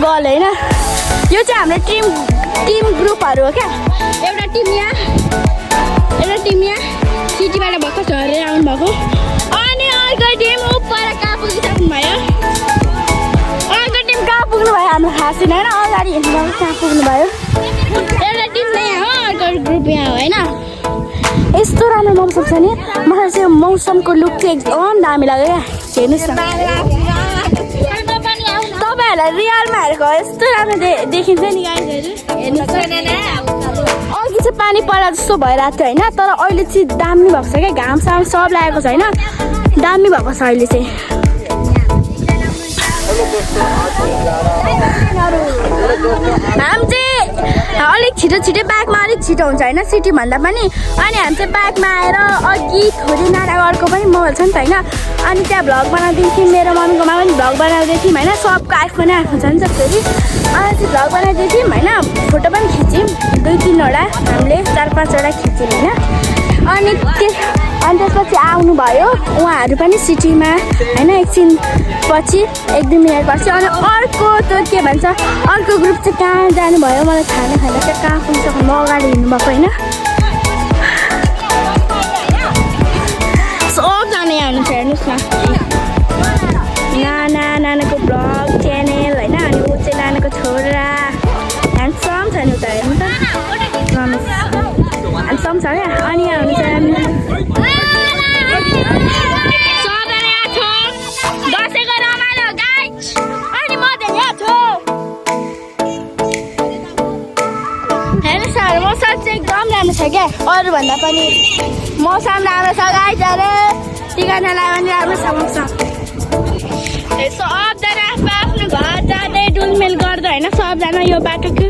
बल होइन यो चाहिँ हाम्रो टिम ग्रुपहरू हो क्या एउटा टिम यहाँ सिटीबाट भर्खर झरेर आउनु भएको अनि अर्को टिम उपर कहाँ पुगिसक्नु भयो अर्को टिम कहाँ पुग्नु भयो हाम्रो थाहा छैन होइन अगाडि हेर्नु कहाँ पुग्नु भयो एउटा टिम चाहिँ यहाँ हो अर्को ग्रुप यहाँ हो होइन यस्तो राम्रो मौसम छ नि मलाई चाहिँ मौसमको लुक चाहिँ एकदम दामी लाग्यो क्या हेर्नुहोस् न तपाईँहरूलाई रियलमा हेरेको यस्तो राम्रो देखिन्छ नि गाइजहरू हेर्नुहोस् अघि चाहिँ पानी परा जस्तो भइरहेको थियो होइन तर अहिले चाहिँ दामी भएको छ क्या घामसाम सब लागेको छ होइन दामी भएको छ अहिले चाहिँ हामी चाहिँ अलिक छिटो ब्यागमा अलिक छिटो हुन्छ होइन सिटी भन्दा पनि अनि हामी चाहिँ ब्यागमा आएर अघि थोरै नाराको पनि मोबाइल छ नि त होइन अनि त्यहाँ भ्लग बनाउँदै थियौँ मेरो मम्मीकोमा पनि भ्लग बनाउँदै थियौँ होइन सबको आइफोन आफ्नो छ नि त फेरि अनि चाहिँ भ्लग बनाउँदै थियौँ होइन फोटो पनि खिच्यौँ 2-3वटा हामीले 4-5वटा खिच्यौँ होइन अनि त्यसपछि आउनुभयो उहाँहरू पनि सिटीमा होइन एकछिन पछि 1-2 मिनट पछि अनि अर्को त के भन्छ अर्को ग्रुप चाहिँ कहाँ जानुभयो मलाई थाहा छैन क्या कहाँ पुगिसक्नु म अगाडि हिँड्नुभएको होइन सबजना यहाँ हुनुहुन्छ हेर्नुहोस् न नानाको ब्लग च्यानल होइन अनि ऊ चाहिँ नानाको छोरा ह्यान्डसम छ नि उता हेर्नु त ह्यान्डसम छ क्या अनि यहाँ हुनुहुन्छ मौसम चाहिँ एकदम राम्रो छ क्या अरूभन्दा पनि मौसम राम्रो छ गाइजहरू टिकाना लगायो भने राम्रो छ मौसम सबजना आफ्नो घर जाँदै डुलमेल गर्दा होइन सबजना यो बाटोको